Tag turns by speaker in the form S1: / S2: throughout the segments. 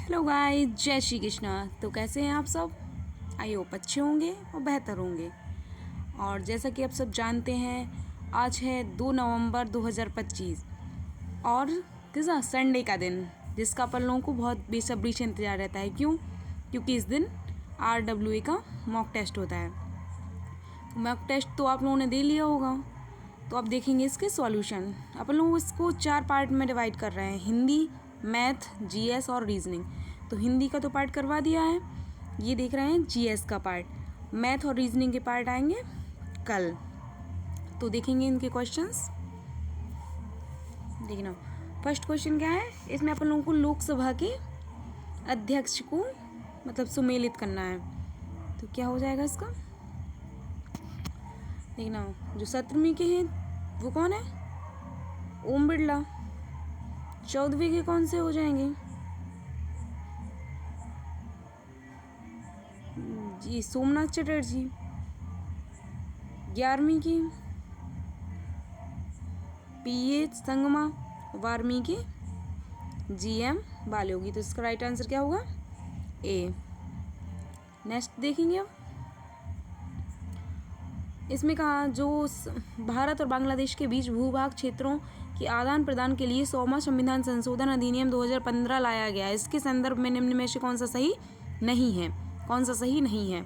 S1: Hello guys, जय श्री कृष्णा। तो कैसे हैं आप सब? आई होप अच्छे होंगे और बेहतर होंगे। और जैसा कि आप सब जानते हैं, आज है 2 नवंबर 2025 और किसा संडे का दिन, जिसका अपन लोगों को बहुत बेसब्री से इंतजार रहता है। क्योंकि इस दिन RWA का मॉक टेस्ट होता है। मॉक टेस्ट तो आप लोगों ने दे लिया होगा, तो अब देखेंगे इसके सॉल्यूशन। अपन लोग इसको 4 पार्ट में डिवाइड कर रहे हैं: हिंदी, मैथ, GS और रीजनिंग। तो हिंदी का तो पार्ट करवा दिया है, ये देख रहे हैं GS का पार्ट। मैथ और रीजनिंग के पार्ट आएंगे कल। तो देखेंगे इनके क्वेश्चंस। देखना, फर्स्ट क्वेश्चन क्या है, इसमें अपन लोगों को लोकसभा के अध्यक्ष को मतलब सुमेलित करना है। तो क्या हो जाएगा इसका? देखना, जो 17वीं के हैं वो कौन है? ओम बिरला। 14वीं के कौन से हो जाएंगे? जी सोमनाथ चटर्जी। 11वीं की PA संगमा। 12वीं की GM बालोगी। तो इसका राइट आंसर क्या होगा? A। नेक्स्ट देखेंगे अब। इसमें कहा जो भारत और बांग्लादेश के बीच भूभाग क्षेत्रों के आदान प्रदान के लिए 100वां संविधान संशोधन अधिनियम 2015 लाया गया, इसके संदर्भ में निम्न में से कौन सा सही नहीं है? कौन सा सही नहीं है?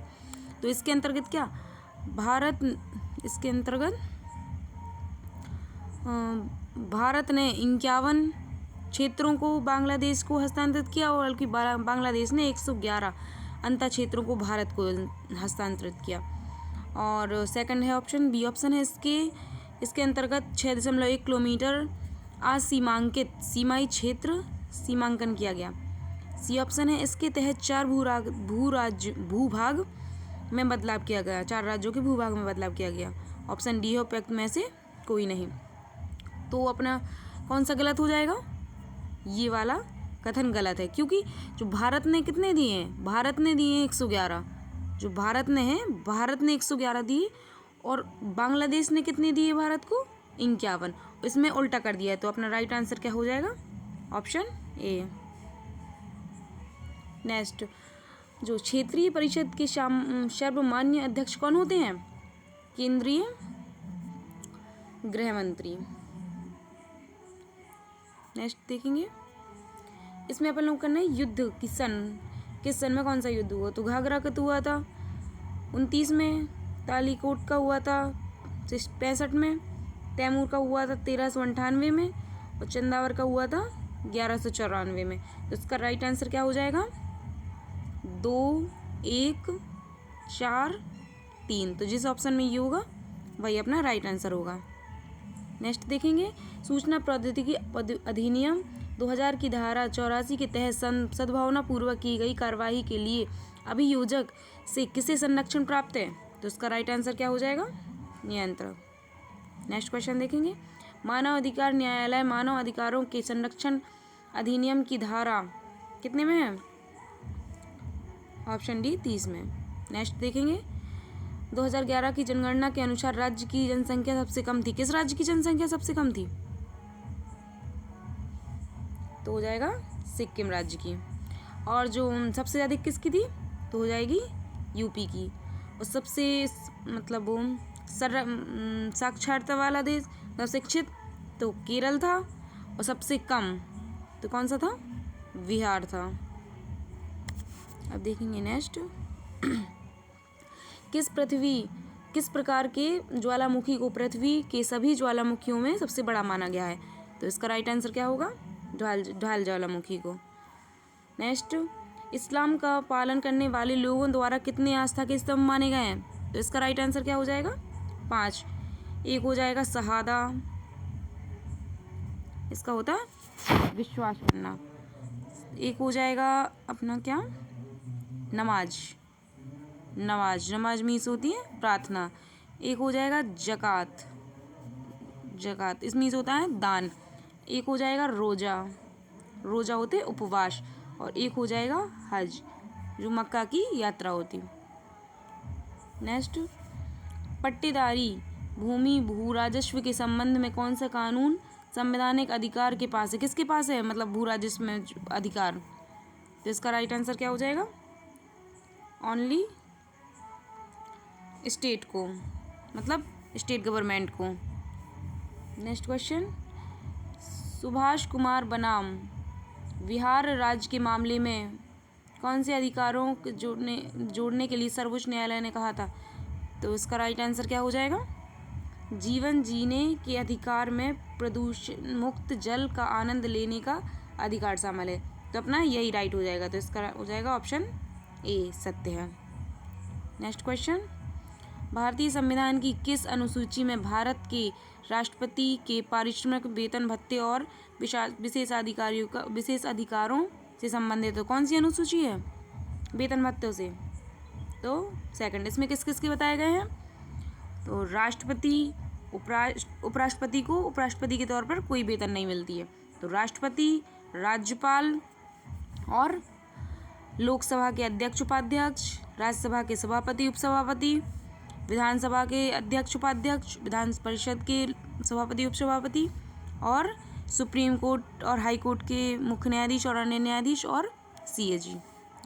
S1: तो इसके अंतर्गत क्या भारत ने 51 क्षेत्रों को बांग्लादेश को हस्तांतरित किया, और बल्कि बांग्लादेश ने 111 अंतर क्षेत्रों को भारत को हस्तांतरित किया। और सेकंड है ऑप्शन बी ऑप्शन है इसके अंतर्गत 6.1 किलोमीटर असीमांकित सीमाई क्षेत्र सीमांकन किया गया। सी ऑप्शन है इसके तहत 4 भूभाग में बदलाव किया गया, 4 राज्यों के भूभाग में बदलाव किया गया। ऑप्शन डी है उपयुक्त में से कोई नहीं। तो अपना कौन सा गलत हो जाएगा? ये वाला कथन गलत है, क्योंकि जो भारत ने कितने दिए हैं? भारत ने दिए हैं 111। जो भारत ने 111 दिए, और बांग्लादेश ने कितने दिए भारत को? 51। इसमें उल्टा कर दिया है। तो अपना राइट आंसर क्या हो जाएगा? Option A. नेक्स्ट, जो क्षेत्रीय परिषद के सर्वमान्य अध्यक्ष कौन होते हैं? केंद्रीय गृह मंत्री। नेक्स्ट देखेंगे, इसमें अपन लोग करना है युद्ध किस सन में कौन सा युद्ध हुआ? तो घाघरा का तो हुआ था 29 में, तालीकोट का हुआ था 65 में, तैमूर का हुआ था 1398 में, और चंदावर का हुआ था 1194 में। तो इसका राइट आंसर क्या हो जाएगा? 2, 1, 4, 3। तो जिस ऑप्शन में ये होगा वही अपना राइट आंसर होगा। नेक्स्ट देखेंगे, सूचना प्रौद्योगिकी अधिनियम 2000 की धारा 84 के तहत सद्भावना पूर्वक की गई कार्यवाही के लिए अभियोजक से किसे संरक्षण प्राप्त है? तो इसका राइट आंसर क्या हो जाएगा? नियंत्रक। नेक्स्ट क्वेश्चन देखेंगे, मानव अधिकार न्यायालय मानव अधिकारों के संरक्षण अधिनियम की धारा कितने में है? ऑप्शन डी 30 में। नेक्स्ट देखेंगे, 2011 की जनगणना के अनुसार राज्य की जनसंख्या सबसे कम थी। किस राज्य की जनसंख्या सबसे कम थी? तो हो जाएगा सिक्किम राज्य की। और जो सबसे ज़्यादा किसकी थी? तो हो जाएगी यूपी की। और सबसे मतलब साक्षरता वाला देश, शिक्षित, तो केरल था। और सबसे कम तो कौन सा था? बिहार था। अब देखेंगे नेक्स्ट, किस प्रकार के ज्वालामुखी को पृथ्वी के सभी ज्वालामुखियों में सबसे बड़ा माना गया है? तो इसका राइट आंसर क्या होगा? ढाल ज्वालामुखी को। नेक्स्ट, इस्लाम का पालन करने वाले लोगों द्वारा कितने आस्था के स्तंभ माने गए हैं? तो इसका राइट आंसर क्या हो जाएगा? 5। एक हो जाएगा शहादा, इसका होता है विश्वास करना। एक हो जाएगा अपना क्या? नमाज मीन्स होती है प्रार्थना। एक हो जाएगा जकात, इस मीन्स होता है दान। एक हो जाएगा रोजा होते उपवास। और एक हो जाएगा हज, जो मक्का की यात्रा होती। नेक्स्ट, पट्टेदारी भूमि भू राजस्व के संबंध में कौन सा कानून संवैधानिक अधिकार के पास है? किसके पास है मतलब भू राजस्व में अधिकार? तो इसका राइट आंसर क्या हो जाएगा? ओनली स्टेट को, मतलब स्टेट गवर्नमेंट को। नेक्स्ट क्वेश्चन, सुभाष कुमार बनाम बिहार राज्य के मामले में कौन से अधिकारों को जोड़ने के लिए सर्वोच्च न्यायालय ने कहा था? तो इसका राइट आंसर क्या हो जाएगा? जीवन जीने के अधिकार में प्रदूषण मुक्त जल का आनंद लेने का अधिकार शामिल है। तो अपना यही राइट हो जाएगा। तो इसका हो जाएगा ऑप्शन ए सत्य है। नेक्स्ट क्वेश्चन, भारतीय संविधान की किस अनुसूची में भारत के राष्ट्रपति के पारिश्रमिक, वेतन, भत्ते और विशेष अधिकारों से संबंधित है? कौन सी अनुसूची है? वेतन भत्तों से। तो सेकंड। इसमें किस किस के बताए गए हैं? तो राष्ट्रपति, उपराष्ट्रपति को उपराष्ट्रपति के तौर पर कोई वेतन नहीं मिलती है। तो राष्ट्रपति, राज्यपाल और लोकसभा के अध्यक्ष उपाध्यक्ष, राज्यसभा के सभापति उपसभापति, विधानसभा के अध्यक्ष उपाध्यक्ष, विधान परिषद के सभापति उपसभापति और सुप्रीम कोर्ट और हाई कोर्ट के मुख्य न्यायाधीश और अन्य न्यायाधीश और सीएजी,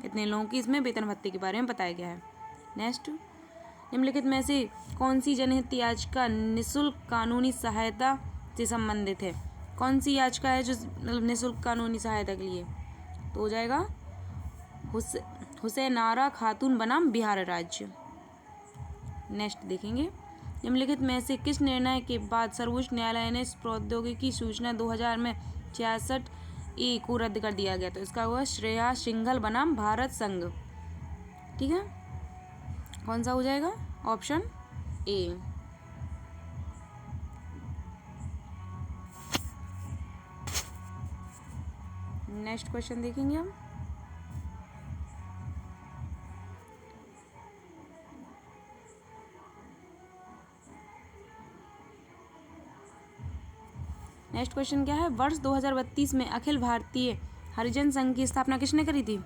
S1: इतने लोगों की इसमें वेतन भत्ते के बारे में बताया गया है। नेक्स्ट, निम्नलिखित में से कौन सी जनहित याचिका निःशुल्क कानूनी सहायता से संबंधित है? कौन सी याचिका है जो मतलब निःशुल्क कानूनी सहायता के लिए? तो हो जाएगा हुसैनारा खातून बनाम बिहार राज्य। नेक्स्ट देखेंगे, निम्नलिखित में से किस निर्णय के बाद सर्वोच्च न्यायालय ने प्रौद्योगिकी सूचना 2000 में 66A को रद्द कर दिया गया? तो इसका हुआ श्रेया सिंघल बनाम भारत संघ। ठीक है, कौन सा हो जाएगा? Option A. नेक्स्ट क्वेश्चन देखेंगे हम। नेक्स्ट क्वेश्चन क्या है? वर्ष 2032 में अखिल भारतीय हरिजन संघ की स्थापना किसने करी थी?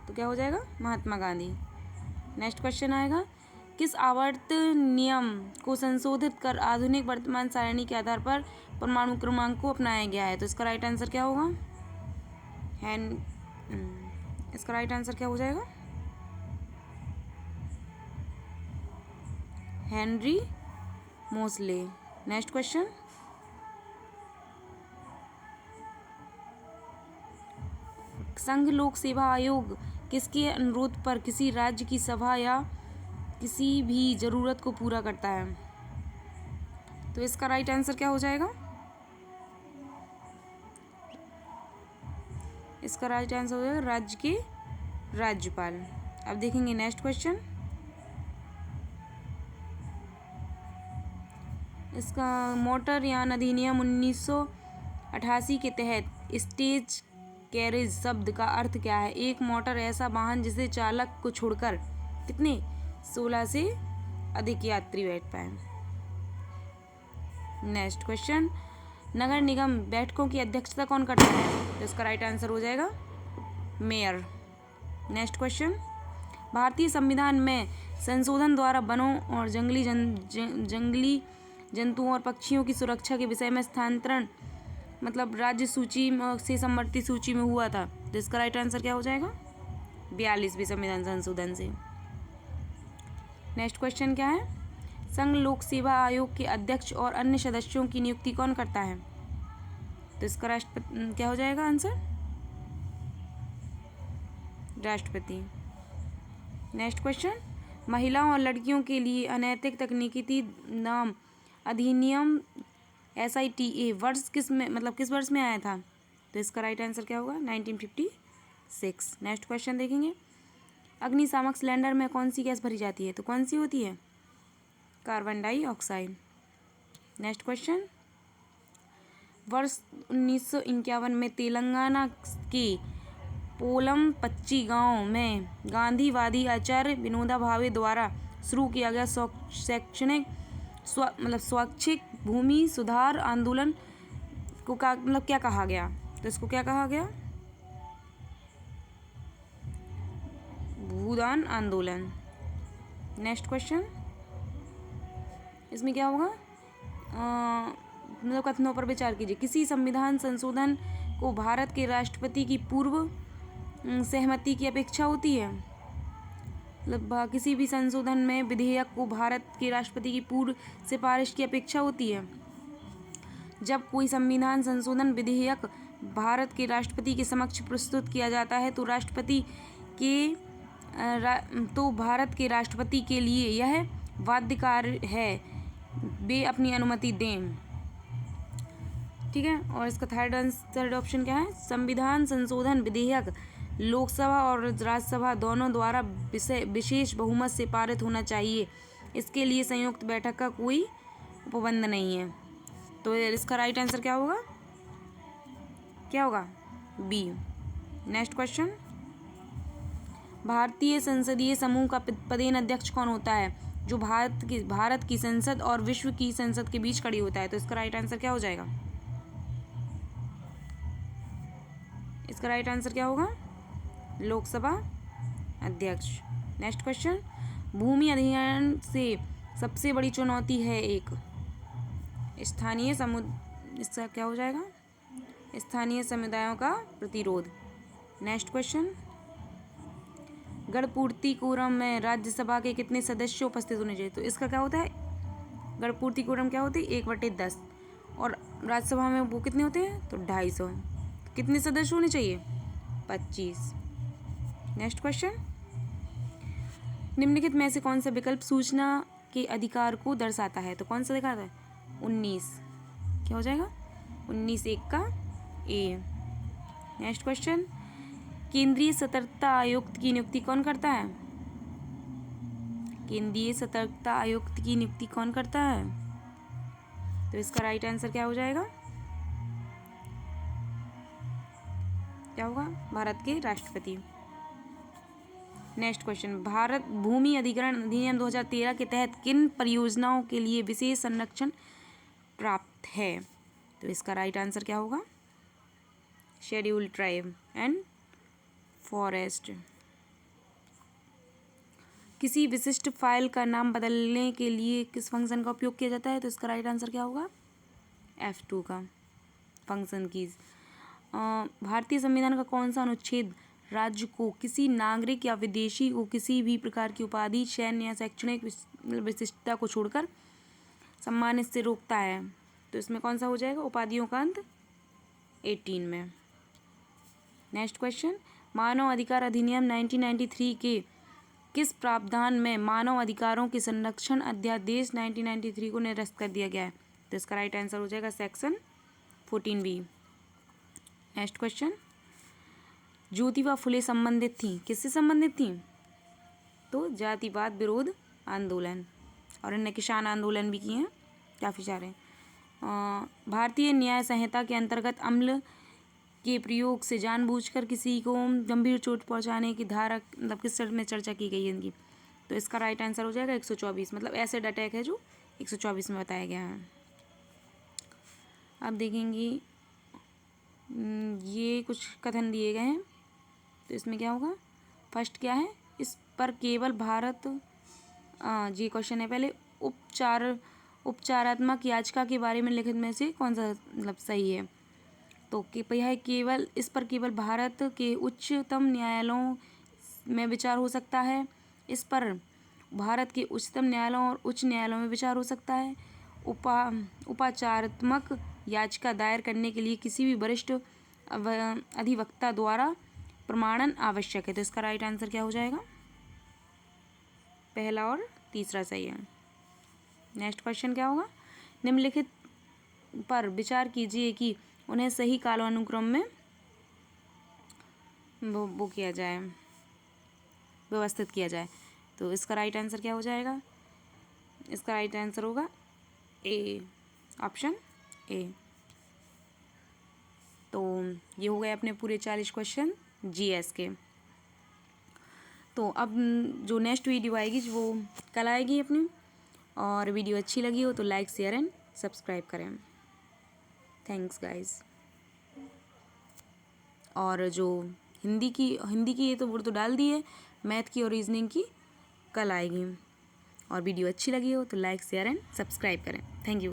S1: तो क्या हो जाएगा? महात्मा गांधी। नेक्स्ट क्वेश्चन आएगा, किस आवर्त नियम को संशोधित कर आधुनिक वर्तमान सारणी के आधार पर परमाणु क्रमांक को अपनाया गया है? तो इसका राइट आंसर क्या होगा? इसका राइट आंसर क्या हो जाएगा? हेनरी मोसले। नेक्स्ट क्वेश्चन, संघ लोक सेवा आयोग किसके अनुरोध पर किसी राज्य की सभा या किसी भी जरूरत को पूरा करता है? तो इसका राइट आंसर क्या हो जाएगा? इसका राइट आंसर हो जाएगा राज्य के राज्यपाल। अब देखेंगे नेक्स्ट क्वेश्चन। इसका मोटर यान अधिनियम 1988 के तहत स्टेज कैरेज शब्द का अर्थ क्या है? एक मोटर ऐसा वाहन जिसे चालक को छोड़कर कितने 16 से अधिक यात्री बैठ पाए। नेक्स्ट क्वेश्चन, नगर निगम बैठकों की अध्यक्षता कौन करता है? तो इसका राइट आंसर हो जाएगा मेयर। नेक्स्ट क्वेश्चन, भारतीय संविधान में संशोधन द्वारा वनों और जंगली जंतुओं और पक्षियों की सुरक्षा के विषय में स्थानांतरण मतलब राज्य सूची से समवर्ती सूची में हुआ था। तो इसका राइट आंसर क्या हो जाएगा? 42वें संविधान संशोधन से। नेक्स्ट क्वेश्चन क्या है? संघ लोक सेवा आयोग के अध्यक्ष और अन्य सदस्यों की नियुक्ति कौन करता है? तो इसका राष्ट्रपति क्या हो जाएगा आंसर? राष्ट्रपति। नेक्स्ट क्वेश्चन, महिलाओं और लड़कियों के लिए अनैतिक तकनीकी नाम अधिनियम SITA वर्ष किस वर्ष में आया था? तो इसका राइट आंसर क्या होगा? 1956। नेक्स्ट क्वेश्चन देखेंगे, अग्निशामक सिलेंडर में कौन सी गैस भरी जाती है? तो कौन सी होती है? Carbon dioxide. नेक्स्ट क्वेश्चन, वर्ष 1951 में तेलंगाना के पोलमपच्ची गांव में गांधीवादी आचार्य विनोबा भावे द्वारा शुरू किया गया शैक्षणिक स्वैच्छिक भूमि सुधार आंदोलन को क्या कहा गया? तो इसको क्या कहा गया? भूदान आंदोलन। नेक्स्ट क्वेश्चन, इसमें क्या होगा? कथनों पर विचार कीजिए। किसी संविधान संशोधन को भारत के राष्ट्रपति की पूर्व सहमति की अपेक्षा होती है। मतलब किसी भी संशोधन में विधेयक को भारत के राष्ट्रपति की पूर्व सिफारिश की अपेक्षा होती है। जब कोई संविधान संशोधन विधेयक भारत के राष्ट्रपति के समक्ष प्रस्तुत किया जाता है तो भारत के राष्ट्रपति के लिए यह बाध्यकारी है, वे अपनी अनुमति दें। ठीक है, और इसका थर्ड ऑप्शन क्या है? संविधान संशोधन विधेयक लोकसभा और राज्यसभा दोनों द्वारा विशेष बहुमत से पारित होना चाहिए। इसके लिए संयुक्त बैठक का कोई उपबंध नहीं है। तो इसका राइट आंसर क्या होगा? क्या होगा? बी। नेक्स्ट क्वेश्चन, भारतीय संसदीय समूह का पदेन अध्यक्ष कौन होता है, जो भारत की संसद और विश्व की संसद के बीच खड़ी होता है? तो इसका राइट आंसर क्या हो जाएगा? इसका राइट आंसर क्या होगा? लोकसभा अध्यक्ष। नेक्स्ट क्वेश्चन, भूमि अधिग्रहण से सबसे बड़ी चुनौती है एक स्थानीय इसका क्या हो जाएगा? स्थानीय समुदायों का प्रतिरोध। नेक्स्ट क्वेश्चन, गणपूर्ति कोरम में राज्यसभा के कितने सदस्य उपस्थित होने चाहिए? तो इसका क्या होता है? गणपूर्ति कोरम क्या होती है? 1/10। और राज्यसभा में वो कितने होते हैं? तो 250। कितने सदस्य होने चाहिए? 25। नेक्स्ट क्वेश्चन, निम्नलिखित में से कौन सा विकल्प सूचना के अधिकार को दर्शाता है? तो कौन सा दिखाता है? 19। क्या हो जाएगा? 19 एक का ए। नेक्स्ट क्वेश्चन, केंद्रीय सतर्कता आयुक्त की नियुक्ति कौन करता है? केंद्रीय सतर्कता आयुक्त की नियुक्ति कौन करता है? तो इसका राइट आंसर क्या हो जाएगा? क्या होगा? भारत के राष्ट्रपति। नेक्स्ट क्वेश्चन, भारत भूमि अधिग्रहण अधिनियम 2013 के तहत किन परियोजनाओं के लिए विशेष संरक्षण प्राप्त है? तो इसका राइट आंसर क्या होगा? Scheduled tribe and forest. किसी विशिष्ट फाइल का नाम बदलने के लिए किस फंक्शन का उपयोग किया जाता है? तो इसका राइट आंसर क्या होगा? F2 का फंक्शन कीज। भारतीय संविधान का कौन सा अनुच्छेद राज्य को किसी नागरिक या विदेशी को किसी भी प्रकार की उपाधि, सैन्य या शैक्षणिक विशिष्टता को छोड़कर सम्मानित से रोकता है? तो इसमें कौन सा हो जाएगा? उपाधियों का अंत 18 में। नेक्स्ट क्वेश्चन, मानव अधिकार अधिनियम 1993 के किस प्रावधान में मानव अधिकारों के संरक्षण अध्यादेश 1993 को निरस्त कर दिया गया है? तो इसका राइट आंसर हो जाएगा section 14B। Next question, Jyotiba Phule संबंधित थी, किससे संबंधित थी? तो जातिवाद विरोध आंदोलन, और इन्हें किसान आंदोलन भी किए हैं काफ़ी सारे। भारतीय न्याय संहिता के अंतर्गत अम्ल के प्रयोग से जानबूझकर किसी को गंभीर चोट पहुंचाने की धारा मतलब किस में चर्चा की गई है इनकी? तो इसका राइट आंसर हो जाएगा 124। मतलब एसिड अटैक है जो 124 में बताया गया है। अब देखेंगे ये कुछ कथन दिए गए हैं, तो इसमें क्या होगा? फर्स्ट क्या है? इस पर केवल भारत ये क्वेश्चन है पहले, उपचारात्मक याचिका के बारे में लिखित में से कौन सा मतलब सही है? तो यह केवल इस पर केवल भारत के उच्चतम न्यायालयों में विचार हो सकता है। इस पर भारत के उच्चतम न्यायालयों और उच्च न्यायालयों में विचार हो सकता है। उपचारात्मक याचिका दायर करने के लिए किसी भी वरिष्ठ अधिवक्ता द्वारा प्रमाणन आवश्यक है। तो इसका राइट आंसर क्या हो जाएगा? पहला और तीसरा सही है। नेक्स्ट क्वेश्चन क्या होगा? निम्नलिखित पर विचार कीजिए कि उन्हें सही कालानुक्रम में वो किया जाए, व्यवस्थित किया जाए। तो इसका राइट आंसर क्या हो जाएगा? इसका राइट आंसर होगा ए, ऑप्शन ए। तो ये हो गए अपने पूरे 40 क्वेश्चन जीएस के। तो अब जो नेक्स्ट वीडियो आएगी वो कल आएगी अपनी, और वीडियो अच्छी लगी हो तो लाइक, शेयर एंड सब्सक्राइब करें। Thanks guys. और जो हिंदी की ये तो वो तो डाल दी है, मैथ की और रीजनिंग की कल आएगी। और वीडियो अच्छी लगी हो तो लाइक, शेयर एंड सब्सक्राइब करें। Thank you.